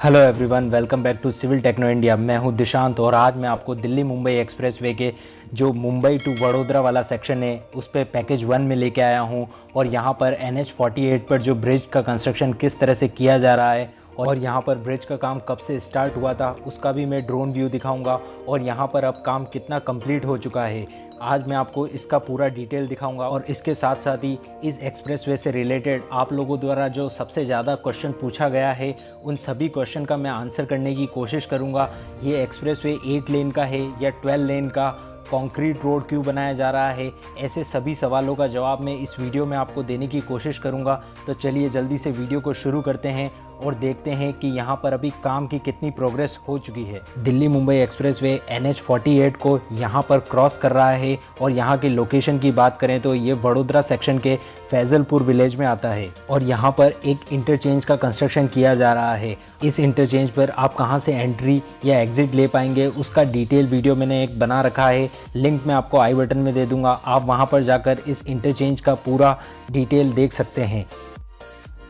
Hello everyone, welcome back to civil techno India. मैं हूं दिशांत और आज मैं आपको दिल्ली मुंबई एक्सप्रेसवे के जो मुंबई टू वडोदरा वाला सेक्शन है उस पर पैकेज 1 में लेके आया हूं। और यहां पर NH48 पर जो ब्रिज का कंस्ट्रक्शन किस तरह से किया जा रहा है और यहाँ पर ब्रिज का काम कब से स्टार्ट हुआ था उसका भी मैं ड्रोन व्यू दिखाऊंगा और यहाँ पर अब काम कितना कंप्लीट हो चुका है। आज मैं आपको इसका पूरा डिटेल दिखाऊंगा और इसके साथ साथ ही इस एक्सप्रेसवे से रिलेटेड आप लोगों द्वारा जो सबसे ज़्यादा क्वेश्चन पूछा गया है उन सभी क्वेश्चन का मैं आंसर करने की कोशिश करूंगा। ये एक्सप्रेसवे 8 लेन का है या 12 लेन का, कंक्रीट रोड क्यों बनाया जा रहा है, ऐसे सभी सवालों का जवाब मैं इस वीडियो में आपको देने की कोशिश करूंगा। तो चलिए जल्दी से वीडियो को शुरू करते हैं और देखते हैं कि यहाँ पर अभी काम की कितनी प्रोग्रेस हो चुकी है। दिल्ली मुंबई एक्सप्रेसवे NH48 को यहाँ पर क्रॉस कर रहा है और यहाँ की लोकेशन की बात करें तो ये वडोदरा सेक्शन के फैजलपुर विलेज में आता है और यहाँ पर एक इंटरचेंज का कंस्ट्रक्शन किया जा रहा है। इस इंटरचेंज पर आप कहाँ से एंट्री या एग्जिट ले पाएंगे उसका डिटेल वीडियो मैंने एक बना रखा है, लिंक मैं आपको आई बटन में दे दूंगा। आप वहाँ पर जाकर इस इंटरचेंज का पूरा डिटेल देख सकते हैं।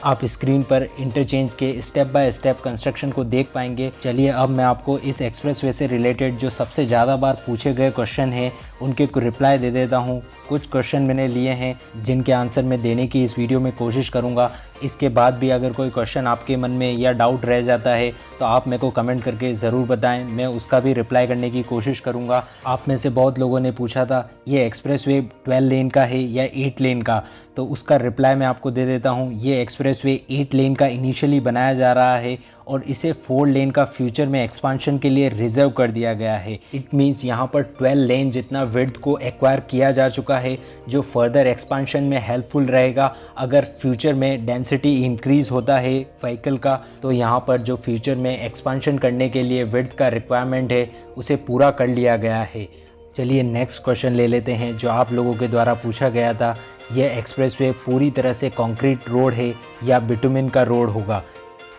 आप स्क्रीन पर इंटरचेंज के स्टेप बाय स्टेप कंस्ट्रक्शन को देख पाएंगे। चलिए अब मैं आपको इस एक्सप्रेसवे से रिलेटेड जो सबसे ज़्यादा बार पूछे गए क्वेश्चन हैं उनके रिप्लाई दे देता हूं। कुछ क्वेश्चन मैंने लिए हैं जिनके आंसर मैं देने की इस वीडियो में कोशिश करूंगा। इसके बाद भी अगर कोई क्वेश्चन आपके मन में या डाउट रह जाता है तो आप मेरे को कमेंट करके ज़रूर बताएं, मैं उसका भी रिप्लाई करने की कोशिश करूंगा। आप में से बहुत लोगों ने पूछा था ये एक्सप्रेसवे 12 लेन का है या 8 लेन का, तो उसका रिप्लाई मैं आपको दे देता हूं। ये एक्सप्रेसवे 8 लेन का इनिशियली बनाया जा रहा है और इसे 4 लेन का फ्यूचर में एक्सपांशन के लिए रिजर्व कर दिया गया है। इट मीन्स यहाँ पर 12 लेन जितना विड्थ को एक्वायर किया जा चुका है जो फर्दर एक्सपांशन में हेल्पफुल रहेगा। अगर फ्यूचर में डेंसिटी इंक्रीज़ होता है व्हीकल का तो यहाँ पर जो फ्यूचर में एक्सपांशन करने के लिए विड्थ का रिक्वायरमेंट है उसे पूरा कर लिया गया है। चलिए नेक्स्ट क्वेश्चन ले लेते हैं जो आप लोगों के द्वारा पूछा गया था। यह एक्सप्रेसवे पूरी तरह से कंक्रीट रोड है या बिटुमिन का रोड होगा।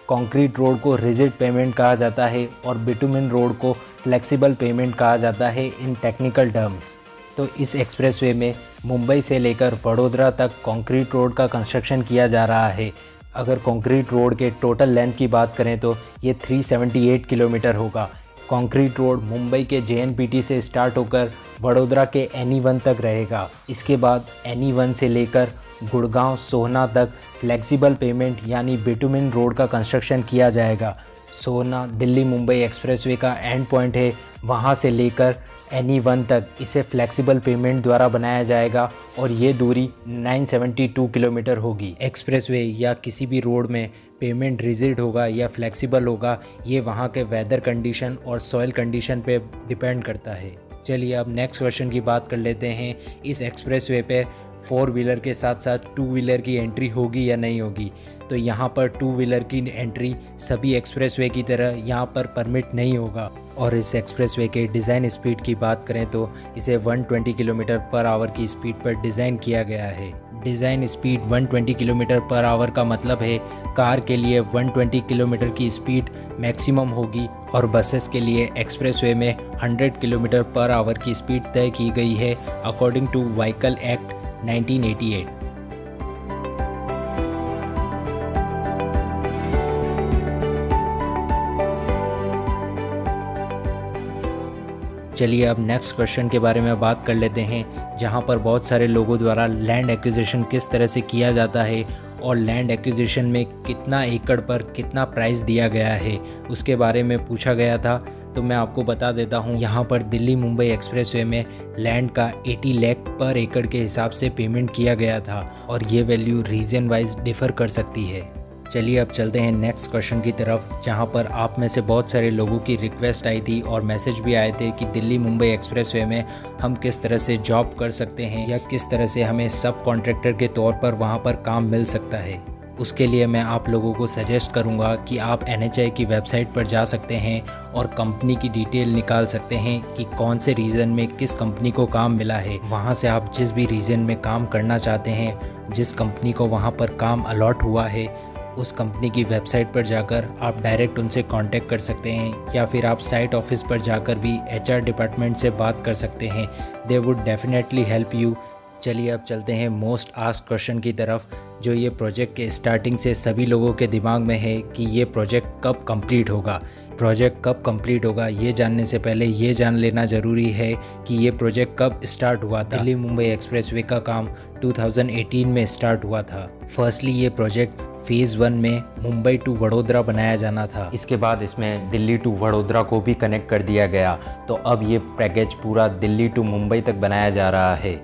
कंक्रीट रोड को रिजिड पेमेंट कहा जाता है और बिटुमिन रोड को फ्लेक्सिबल पेमेंट कहा जाता है इन टेक्निकल टर्म्स। तो इस एक्सप्रेसवे में मुंबई से लेकर वडोदरा तक कंक्रीट रोड का कंस्ट्रक्शन किया जा रहा है। अगर कंक्रीट रोड के टोटल लेंथ की बात करें तो ये 378 किलोमीटर होगा। कंक्रीट रोड मुंबई के JNPT से स्टार्ट होकर वडोदरा के NE1 तक रहेगा। इसके बाद NE1 से लेकर गुड़गांव सोहना तक फ्लेक्सिबल पेमेंट यानी बिटुमिन रोड का कंस्ट्रक्शन किया जाएगा। सोहना दिल्ली मुंबई एक्सप्रेसवे का एंड पॉइंट है, वहां से लेकर NE1 तक इसे फ्लेक्सिबल पेमेंट द्वारा बनाया जाएगा और ये दूरी 972 किलोमीटर होगी। एक्सप्रेसवे या किसी भी रोड में पेमेंट रिजिड होगा या फ्लेक्सिबल होगा, ये वहाँ के वेदर कंडीशन और सॉइल कंडीशन पे डिपेंड करता है। चलिए अब नेक्स्ट क्वेश्चन की बात कर लेते हैं। इस एक्सप्रेसवे पे 4 व्हीलर के साथ साथ 2 व्हीलर की एंट्री होगी या नहीं होगी। तो यहाँ पर 2 व्हीलर की एंट्री सभी एक्सप्रेसवे की तरह यहाँ पर परमिट नहीं होगा। और इस एक्सप्रेसवे के डिज़ाइन स्पीड की बात करें तो इसे 120 किलोमीटर पर आवर की स्पीड पर डिज़ाइन किया गया है। Design speed 120 kilometre per hour का मतलब है कार के लिए 120 किलोमीटर की स्पीड मैक्सिमम होगी और बसेस के लिए एक्सप्रेसवे में 100 किलोमीटर पर आवर की स्पीड तय की गई है अकॉर्डिंग टू व्हीकल एक्ट 1988। चलिए अब नेक्स्ट क्वेश्चन के बारे में बात कर लेते हैं, जहां पर बहुत सारे लोगों द्वारा लैंड एक्विजिशन किस तरह से किया जाता है और लैंड एक्विजिशन में कितना एकड़ पर कितना प्राइस दिया गया है उसके बारे में पूछा गया था। तो मैं आपको बता देता हूं, यहां पर दिल्ली मुंबई एक्सप्रेसवे में लैंड का 80 लाख पर एकड़ के हिसाब से पेमेंट किया गया था और ये वैल्यू रीजन वाइज डिफ़र कर सकती है। चलिए अब चलते हैं नेक्स्ट क्वेश्चन की तरफ, जहां पर आप में से बहुत सारे लोगों की रिक्वेस्ट आई थी और मैसेज भी आए थे कि दिल्ली मुंबई एक्सप्रेसवे में हम किस तरह से जॉब कर सकते हैं या किस तरह से हमें सब कॉन्ट्रैक्टर के तौर पर वहां पर काम मिल सकता है। उसके लिए मैं आप लोगों को सजेस्ट करूंगा कि आप NHAI की वेबसाइट पर जा सकते हैं और कंपनी की डिटेल निकाल सकते हैं कि कौन से रीजन में किस कंपनी को काम मिला है। वहां से आप जिस भी रीजन में काम करना चाहते हैं, जिस कंपनी को वहां पर काम अलॉट हुआ है, उस कंपनी की वेबसाइट पर जाकर आप डायरेक्ट उनसे कांटेक्ट कर सकते हैं या फिर आप साइट ऑफिस पर जाकर भी HR डिपार्टमेंट से बात कर सकते हैं। They would definitely help you. चलिए अब चलते हैं मोस्ट आस्क्ड क्वेश्चन की तरफ, जो ये प्रोजेक्ट के स्टार्टिंग से सभी लोगों के दिमाग में है कि ये प्रोजेक्ट कब कंप्लीट होगा। प्रोजेक्ट कब कंप्लीट होगा ये जानने से पहले ये जान लेना ज़रूरी है कि ये प्रोजेक्ट कब स्टार्ट हुआ था। दिल्ली मुंबई एक्सप्रेसवे का काम 2018 में स्टार्ट हुआ था। फर्स्टली ये प्रोजेक्ट फेज़ 1 में मुंबई टू वडोदरा बनाया जाना था। इसके बाद इसमें दिल्ली टू वडोदरा को भी कनेक्ट कर दिया गया, तो अब ये पैकेज पूरा दिल्ली टू मुंबई तक बनाया जा रहा है।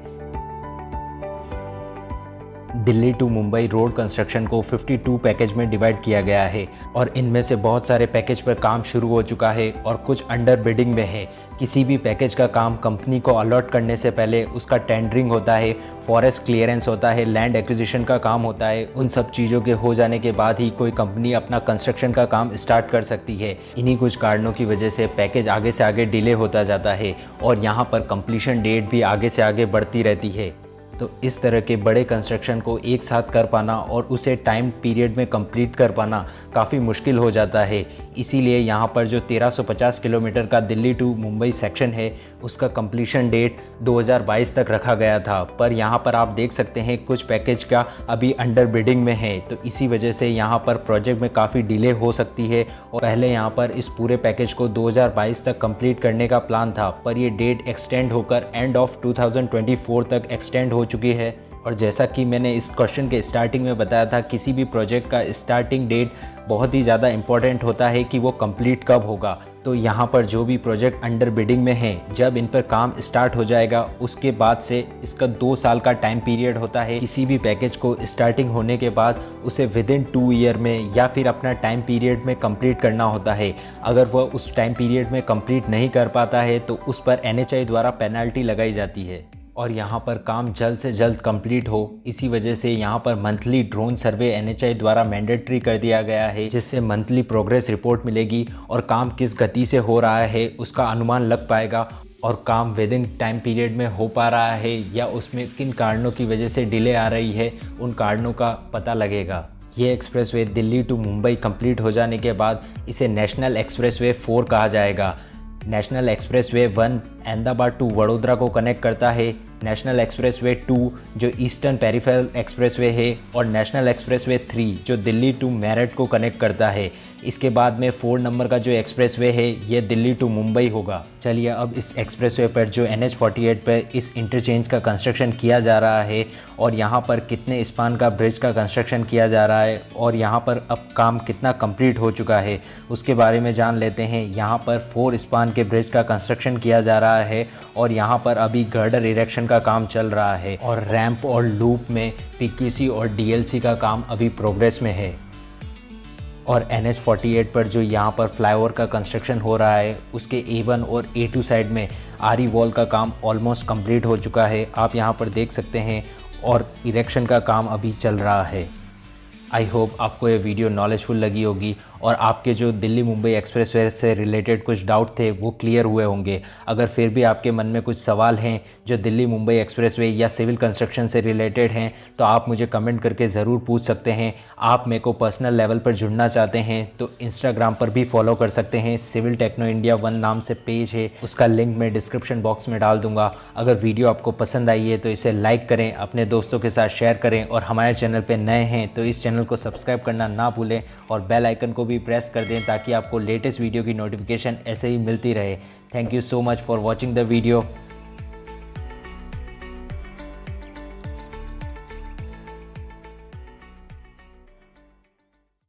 Delhi to Mumbai road construction को 52 पैकेज में डिवाइड किया गया है और इनमें से बहुत सारे पैकेज पर काम शुरू हो चुका है और कुछ अंडर बिडिंग में है। किसी भी पैकेज का काम कंपनी को अलॉट करने से पहले उसका टेंडरिंग होता है, फॉरेस्ट क्लियरेंस होता है, लैंड एक्विजिशन का काम होता है। उन सब चीज़ों के हो जाने के बाद ही कोई कंपनी अपना कंस्ट्रक्शन का काम स्टार्ट कर सकती है। इन्हीं कुछ कारणों की वजह से पैकेज आगे से आगे डिले होता जाता है और यहाँ पर कंप्लीशन डेट भी आगे से आगे बढ़ती रहती है। तो इस तरह के बड़े कंस्ट्रक्शन को एक साथ कर पाना और उसे टाइम पीरियड में कंप्लीट कर पाना काफ़ी मुश्किल हो जाता है। इसीलिए यहाँ पर जो 1350 किलोमीटर का दिल्ली टू मुंबई सेक्शन है उसका कंप्लीशन डेट 2022 तक रखा गया था, पर यहाँ पर आप देख सकते हैं कुछ पैकेज का अभी अंडर बिडिंग में है, तो इसी वजह से यहाँ पर प्रोजेक्ट में काफ़ी डिले हो सकती है। और पहले यहाँ पर इस पूरे पैकेज को 2022 तक कंप्लीट करने का प्लान था, पर ये डेट एक्सटेंड होकर एंड ऑफ 2024 तक एक्सटेंड हो चुकी है। और जैसा कि मैंने इस क्वेश्चन के स्टार्टिंग में बताया था, किसी भी प्रोजेक्ट का स्टार्टिंग डेट बहुत ही ज़्यादा इम्पॉर्टेंट होता है कि वो कंप्लीट कब होगा। तो यहाँ पर जो भी प्रोजेक्ट अंडर बिडिंग में है, जब इन पर काम स्टार्ट हो जाएगा उसके बाद से इसका 2 साल का टाइम पीरियड होता है। किसी भी पैकेज को स्टार्टिंग होने के बाद उसे विदिन 2 ईयर में या फिर अपना टाइम पीरियड में कंप्लीट करना होता है। अगर वह उस टाइम पीरियड में कंप्लीट नहीं कर पाता है तो उस पर NHAI द्वारा पेनल्टी लगाई जाती है और यहाँ पर काम जल्द से जल्द कंप्लीट हो। इसी वजह से यहाँ पर मंथली ड्रोन सर्वे NHAI द्वारा मैंडेटरी कर दिया गया है, जिससे मंथली प्रोग्रेस रिपोर्ट मिलेगी और काम किस गति से हो रहा है उसका अनुमान लग पाएगा और काम विद इन टाइम पीरियड में हो पा रहा है या उसमें किन कारणों की वजह से डिले आ रही है उन कारणों का पता लगेगा। ये expressway Delhi to Mumbai complete हो जाने के बाद इसे नेशनल एक्सप्रेसवे 4 कहा जाएगा। National expressway 1 Ahmedabad to Vadodara को कनेक्ट करता है, नेशनल एक्सप्रेसवे 2 जो ईस्टर्न पेरिफेरल एक्सप्रेसवे है और नेशनल एक्सप्रेसवे 3 जो दिल्ली टू मेरठ को कनेक्ट करता है। इसके बाद में 4 नंबर का जो एक्सप्रेसवे है ये दिल्ली टू मुंबई होगा। चलिए अब इस एक्सप्रेसवे पर जो NH48 पर इस इंटरचेंज का कंस्ट्रक्शन किया जा रहा है और यहाँ पर कितने स्पान का ब्रिज का कंस्ट्रक्शन किया जा रहा है और यहाँ पर अब काम कितना कंप्लीट हो चुका है उसके बारे में जान लेते हैं। यहाँ पर 4 स्पान के ब्रिज का कंस्ट्रक्शन किया जा रहा है और यहाँ पर अभी गर्डर इरेक्शन का काम चल रहा है और रैंप और लूप में PQC और DLC का काम अभी प्रोग्रेस में है। और NH48 पर जो यहाँ पर फ्लाईओवर का कंस्ट्रक्शन हो रहा है उसके A1 और A2 साइड में RE वॉल का काम ऑलमोस्ट कंप्लीट हो चुका है, आप यहाँ पर देख सकते हैं, और इरेक्शन का काम अभी चल रहा है। आई होप आपको ये वीडियो नॉलेजफुल लगी होगी और आपके जो दिल्ली मुंबई एक्सप्रेसवे से रिलेटेड कुछ डाउट थे वो क्लियर हुए होंगे। अगर फिर भी आपके मन में कुछ सवाल हैं जो दिल्ली मुंबई एक्सप्रेसवे या सिविल कंस्ट्रक्शन से रिलेटेड हैं तो आप मुझे कमेंट करके ज़रूर पूछ सकते हैं। आप मेरे को पर्सनल लेवल पर जुड़ना चाहते हैं तो इंस्टाग्राम पर भी फॉलो कर सकते हैं, सिविल टेक्नो इंडिया 1 नाम से पेज है, उसका लिंक मैं डिस्क्रिप्शन बॉक्स में डाल दूंगा। अगर वीडियो आपको पसंद आई है तो इसे लाइक करें, अपने दोस्तों के साथ शेयर करें और हमारे चैनल पर नए हैं तो इस चैनल को सब्सक्राइब करना ना भूलें और बेल आइकन को भी प्रेस कर दें ताकि आपको लेटेस्ट वीडियो की नोटिफिकेशन ऐसे ही मिलती रहे। Thank you so much for watching the video.